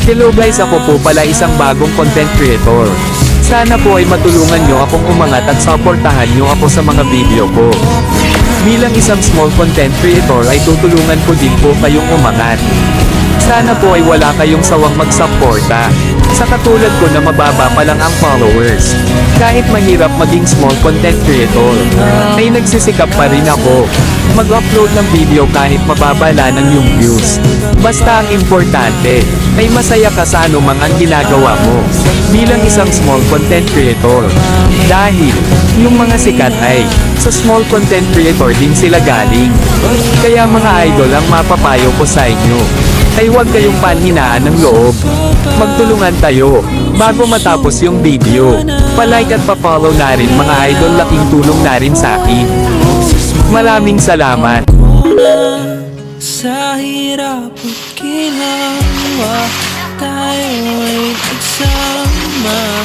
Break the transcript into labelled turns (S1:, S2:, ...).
S1: Hello guys, ako po pala isang bagong content creator. Sana po ay matulungan nyo akong umangat at supportahan nyo ako sa mga video ko. Bilang isang small content creator ay tutulungan ko din po kayong umangat. Sana po ay wala kayong sawang magsuporta. Sa katulad ko na mababa pa lang ang followers. Kahit mahirap maging small content creator, ay nagsisikap pa rin ako. Mag-upload ng video kahit mababa lang ang yung views. Basta ang importante, ay masaya ka sa anumang ang ginagawa mo. Bilang isang small content creator. Dahil, yung mga sikat ay, sa small content creator din sila galing. Kaya mga idol ang mapapayo ko sa inyo, ay huwag kayong panhinaan ng loob. Magtulungan tayo, bago matapos yung video. Pa-like at pa-follow na rin mga idol, laking tulong na rin sa akin. Maraming salamat.
S2: Sa hirap at ginawa, tayo ay nagsama.